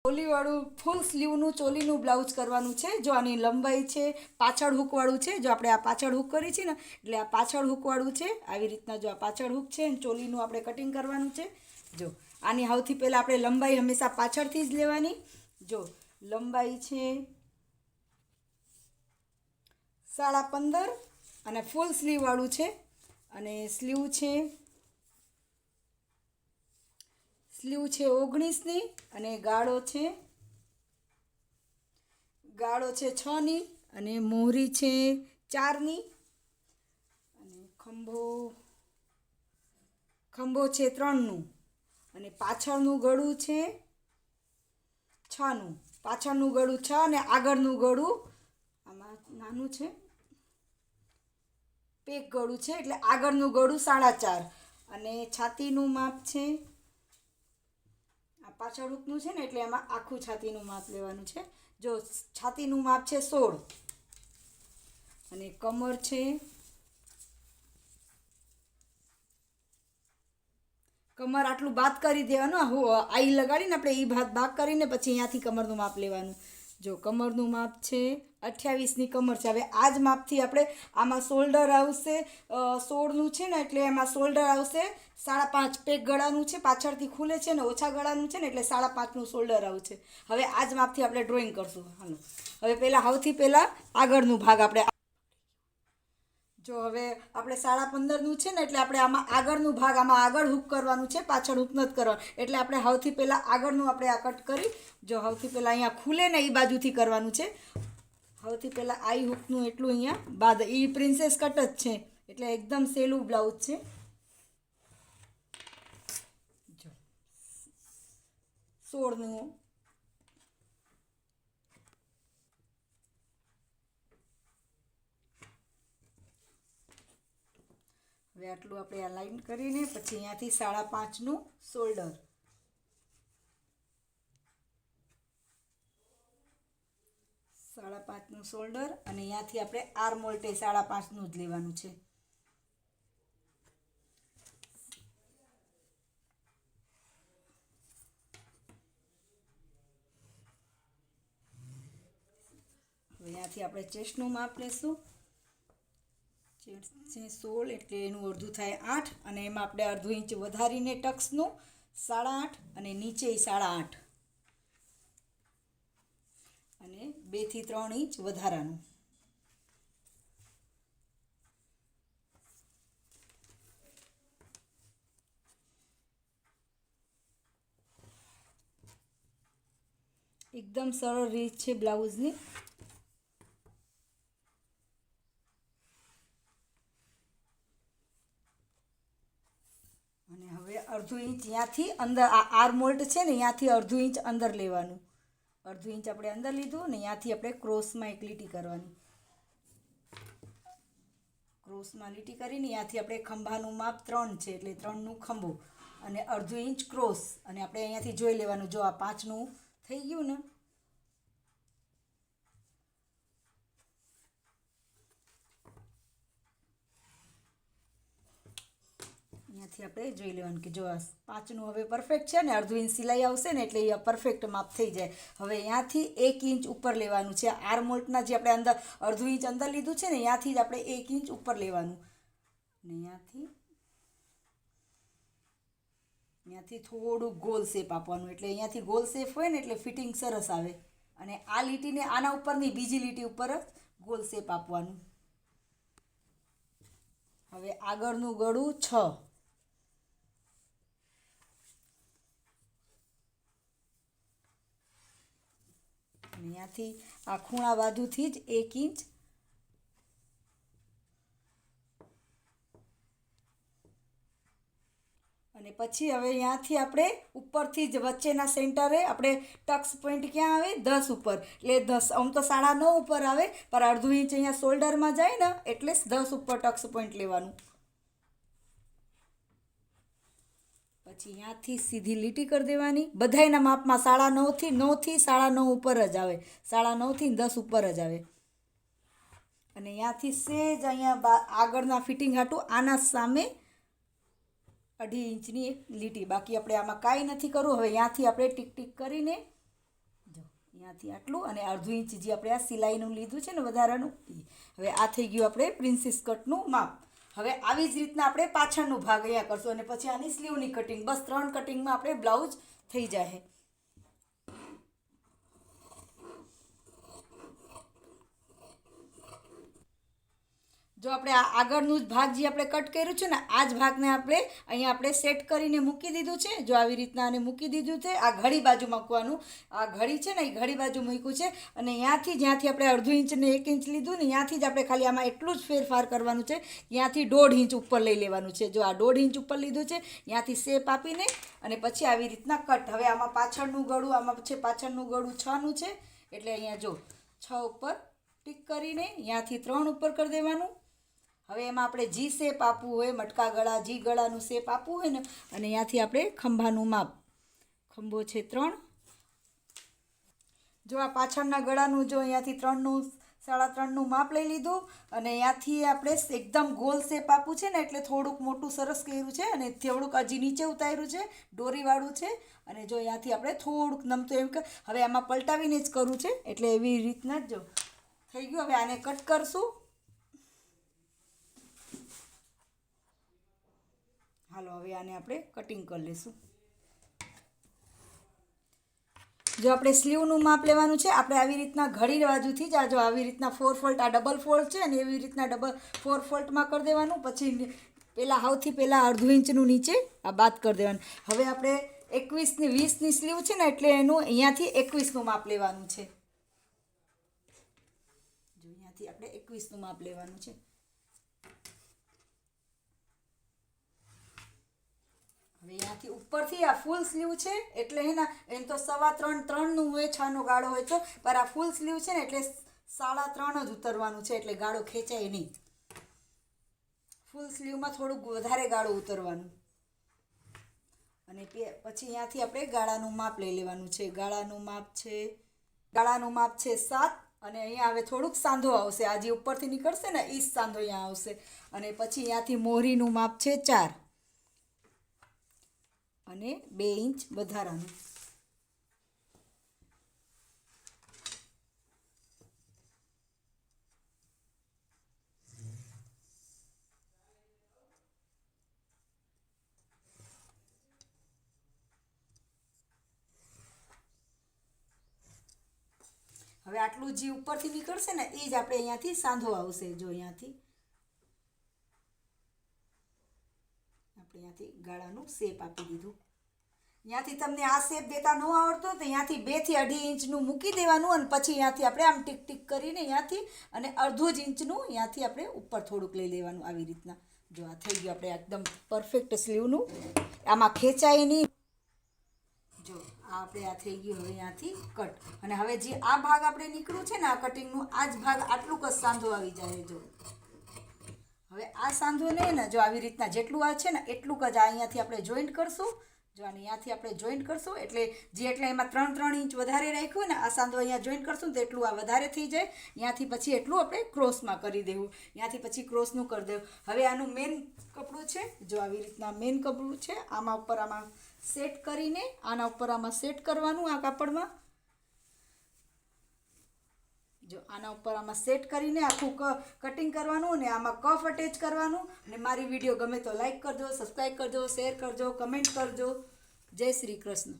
ચોલીવાળું ફૂલ સ્લીવનું ચોલીનું blouse કરવાનું છે। જો આની લંબાઈ છે પાછળ હૂકવાળું છે। જો આપણે આ પાછળ હૂક કરી છે ને એટલે આ પાછળ હૂકવાળું છે। આવી રીતના જો આ પાછળ હૂક છે અને ચોલીનું આપણે કટિંગ કરવાનું છે। જો આની સૌથી પહેલાં આપણે લંબાઈ હંમેશા પાછળથી જ લેવાની। જો લંબાઈ છે 15.5 અને ફૂલ સ્લીવવાળું છે અને સ્લીવ છે 19ની અને ગાળો છે 6ની અને મોહરી છે 4ની અને ખંભો છે 3નું અને પાછળનું ગળું છે 6નું। પાછળનું ગળું 6 અને આગળનું ગળું આમાં નાનું છે પેક ગળું છે એટલે આગળનું ગળું 4.5 અને છાતીનું માપ છે આ પાછળ હૂકનું છે ને એટલે એમાં આખું છાતીનું માપ લેવાનું છે। જો છાતીનું માપ છે 16 અને કમર છે કમર આટલું બાદ કરી દેવાનું। આઈ લગાડીને આપણે એ બાદ કરીને પછી અહીંયાથી કમરનું માપ લેવાનું। જો કમરનું માપ છે 28ની કમર છે। હવે આ જ માપથી આપણે આમાં શોલ્ડર આવશે 16નું છે ને એટલે એમાં શોલ્ડર આવશે 5.5 પેક ગળાનું છે પાછળથી ખુલે છે ને ઓછા ગળાનું છે ને એટલે 5.5નું શોલ્ડર આવશે। હવે આ જ માપથી આપણે ડ્રોઈંગ કરશું। હાલો હવે સૌથી પહેલાં આગળનું ભાગ આપણે જો હવે આપણે 15.5નું છે ને એટલે આપણે આમાં આગળનું ભાગ આમાં આગળ હૂક કરવાનું છે પાછળ હૂક નથી કરવાનું। એટલે આપણે સૌથી પહેલાં આગળનું આપણે આ કટ કરી જો સૌથી પહેલાં અહીંયા ખુલે ને એ બાજુથી કરવાનું છે। સૌથી પહેલાં આઈ હૂકનું એટલું અહીંયા બાદ એ પ્રિન્સેસ કટ જ છે એટલે એકદમ સહેલું બ્લાઉઝ છે। જો 16નું હવે આટલું આપણે આ લાઈન કરીને પછી અહીંયાથી 5.5નું શોલ્ડર 5.5નું શોલ્ડર અને અહીંયાથી આપણે આર્મ મોલ્ટે 5.5નું જ લેવાનું છે। હવે અહીંયાથી આપણે ચેસ્ટનું માપ લેશું। ચેસ્ટ છે 16 એટલે એનું અડધું થાય 8 અને એમાં આપણે અડધું ઇંચ વધારીને ટક્સનું 8.5 અને નીચે 8.5 અને 2 થી 3 ઇંચ વધારાનું। એકદમ સરળ રીત છે બ્લાઉઝની। અને હવે અડધું ઇંચ અહીંયાથી અંદર આ આર્મ મોલ્ટ છે ને અહીંયાથી અડધું ઇંચ અંદર લેવાનું। અડધું ઇંચ આપણે અંદર લીધું ને અહીંયાથી આપણે ક્રોસમાં એક લીટી કરવાની। ક્રોસમાં લીટી કરીને અહીંયાથી આપણે ખંભાનું માપ 3 છે એટલે 3નું ખંભો અને અડધું ઇંચ ક્રોસ અને આપણે અહીંયાથી જોઈ લેવાનું। જો આ 5નું થઈ ગયું ને અહીંયાથી આપણે જોઈ લેવાનું કે જો આ 5નું હવે પરફેક્ટ છે ને અડધું ઇંચ સિલાઈ આવશે ને એટલે એ પરફેક્ટ માપ થઈ જાય। હવે અહીંયાથી 1 ઇંચ ઉપર લેવાનું છે। આર્મ મોલ્ટના જે આપણે અંદર અડધું ઇંચ અંદર લીધું છે ને અહીંયાથી જ આપણે 1 ઇંચ ઉપર લેવાનું અને અહીંયાથી થોડુંક ગોલ શેપ આપવાનું એટલે અહીંયાથી ગોલ શેપ હોય ને એટલે ફિટિંગ સરસ આવે અને આ લીટીને આના ઉપરની બીજી લીટી ઉપર જ ગોલ શેપ આપવાનું। હવે આગળનું ગળું 6 અહીંયાથી આ ખૂણા બાજુથી જ 1 ઇંચ અને પછી હવે અહીંયાથી આપણે ઉપરથી જ વચ્ચેના સેન્ટરે આપણે ટક્સ પોઈન્ટ ક્યાં આવે 10 ઉપર એટલે 10 આમ તો 9.5 ઉપર આવે પણ અડધું ઇંચ અહીંયા શોલ્ડરમાં જાય ને એટલે 10 ઉપર ટક્સ પોઈન્ટ લેવાનું। પછી અહીંયાથી સીધી લીટી કરી દેવાની। બધાયના માપમાં 9.5થી 9.5 ઉપર જ આવે। 9.5થી 10 ઉપર જ આવે અને અહીંયાથી સેજ અહીંયા આગળના ફિટિંગ હાટું આના સામે 1.5 ઇંચની એક લીટી। બાકી આપણે આમાં કાંઈ નથી કરવું। હવે અહીંયાથી આપણે ટીક ટીક કરીને અહીંયાથી આટલું અને અડધું ઇંચ જે આપણે આ સિલાઈનું લીધું છે ને વધારાનું હવે આ થઈ ગયું આપણે પ્રિન્સેસ કટનું માપ. હવે આવી જ રીતના આપણે પાછળનો ભાગ અહીંયા કરશું અને પછી આની સ્લીવની કટિંગ. બસ 3 કટિંગમાં આપણે બ્લાઉઝ થઈ જાય. જો આપણે આ આગળનું જ ભાગ જે આપણે કટ કર્યું છે ને આ જ ભાગને આપણે અહીંયા આપણે સેટ કરીને મૂકી દીધું છે. જો આવી રીતના આને મૂકી દીધું છે. આ ઘડી બાજુ મૂકવાનું. આ ઘડી છે ને એ ઘડી બાજુ મૂક્યું છે અને અહીંયાથી જ્યાંથી આપણે અડધું ઇંચ ને 1 ઇંચ લીધું ને ત્યાંથી જ આપણે ખાલી આમાં એટલું જ ફેરફાર કરવાનું છે. ત્યાંથી 1.5 ઇંચ ઉપર લઈ લેવાનું છે. જો આ 1.5 ઇંચ ઉપર લીધું છે ત્યાંથી શેપ આપીને અને પછી આવી રીતના કટ. હવે આમાં પાછળનું ગળું આમાં છે પાછળનું ગળું 6નું છે એટલે અહીંયા જો 6 ઉપર ટીક કરીને ત્યાંથી 3 ઉપર કરી દેવાનું. હવે એમાં આપણે જી શેપ આપવું હોય મટકા ગળા જી ગળાનું શેપ આપવું હોય ને અને ત્યાંથી આપણે ખંભાનું માપ. ખંભો છે 3. જો આ પાછળના ગળાનું જો અહીંયાથી 3નું 3.5નું માપ લઈ લીધું અને ત્યાંથી આપણે એકદમ ગોલ શેપ આપવું છે ને એટલે થોડુંક મોટું સરસ કર્યું છે અને થોડુંક હજી નીચે ઉતાર્યું છે દોરીવાળું છે અને જો ત્યાંથી આપણે થોડુંક નમતું એમ કે હવે આમાં પલટાવીને જ કરવું છે એટલે એવી રીતના જ જો થઈ ગયું. હવે આને કટ કરશું. હાલો હવે આને આપણે કટિંગ કરી લઈશું. જો આપણે સ્લીવનું માપ લેવાનું છે આપણે આવી રીતના ઘડી બાજુથી જ આ જો આવી રીતના 4 ફોલ્ડ આ ડબલ ફોલ્ડ છે અને એવી રીતના 4 ફોલ્ડમાં કરી દેવાનું. પછી પહેલાં સૌથી પહેલાં અડધું ઇંચનું નીચે આ બાદ કરી દેવાનું. હવે આપણે 21 ને 20ની સ્લીવ છે ને એટલે એનું અહીંયાથી 21નું માપ લેવાનું છે. જો અહીંયાથી આપણે 21નું માપ લેવાનું છે. હવે અહીંયાથી ઉપરથી આ ફૂલ સ્લીવ છે એટલે હે ને એમ તો 3.25 હોય 6નો ગાળો હોય તો પર આ ફૂલ સ્લીવ છે ને એટલે 3.5 જ ઉતરવાનું છે એટલે ગાળો ખેંચાય નહીં. ફૂલ સ્લીવમાં થોડુંક વધારે ગાળો ઉતરવાનું અને પછી અહીંયાથી આપણે ગાળાનું માપ લઈ લેવાનું છે. ગાળાનું માપ છે 7 અને અહીંયા હવે થોડુંક સાંધો આવશે. આ જે ઉપરથી નીકળશે ને એ જ સાંધો અહીંયા આવશે અને પછી અહીંયાથી મોહરીનું માપ છે 4 અને 2 ઇંચ વધારાનું. હવે આટલું જે ઉપરથી નીકળશે ને એ જ આપણે અહીંયાથી સાંધો આવશે. જો અહીંયાથી આપણે અહીંયાથી ગાળાનું શેપ આપી દીધું. ત્યાંથી તમને આ શેપ દેતા ન આવડતો તો ત્યાંથી 2 થી 2.5 ઇંચનું મૂકી દેવાનું અને પછી ત્યાંથી આપણે આમ ટીક ટીક કરીને ત્યાંથી અને અડધું જ ઇંચનું ત્યાંથી આપણે ઉપર થોડુંક લઈ લેવાનું આવી રીતના. જો આ થઈ ગયું આપણે એકદમ પરફેક્ટ સ્લીવનું. આમાં ખેંચાય નહીં. જો આ આપણે આ થઈ ગયું. હવે ત્યાંથી કટ અને હવે જે આ ભાગ આપણે નીકળ્યું છે ને આ કટિંગનું આ જ ભાગ આટલું જ સાંધો આવી જાય. જો હવે આ સાંધો નહીં ને જો આવી રીતના જેટલું આ છે ને એટલું જ આ અહીંયાથી આપણે જોઈન્ટ કરશું. જો આને ત્યાંથી આપણે જોઈન્ટ કરશું એટલે એમાં 3 ઇંચ વધારે રાખ્યું ને આ સાંધો અહીંયા જોઈન્ટ કરશું તો એટલું આ વધારે થઈ જાય. ત્યાંથી પછી એટલું આપણે ક્રોસમાં કરી દેવું. ત્યાંથી પછી ક્રોસનું કરી દેવું. હવે આનું મેન કપડું છે. જો આવી રીતના મેન કપડું છે. આમાં ઉપર આમાં સેટ કરીને આના ઉપર આમાં સેટ કરવાનું આ કાપડમાં. જો આના ઉપર આમાં સેટ કરીને આખું કટિંગ કરવાનું અને આમાં કફ અટેચ કરવાનું. અને મારી વિડીયો ગમે તો લાઈક કરજો, સબસ્ક્રાઈબ કરજો, શેર કરજો, કમેન્ટ કરજો. જય શ્રી કૃષ્ણ.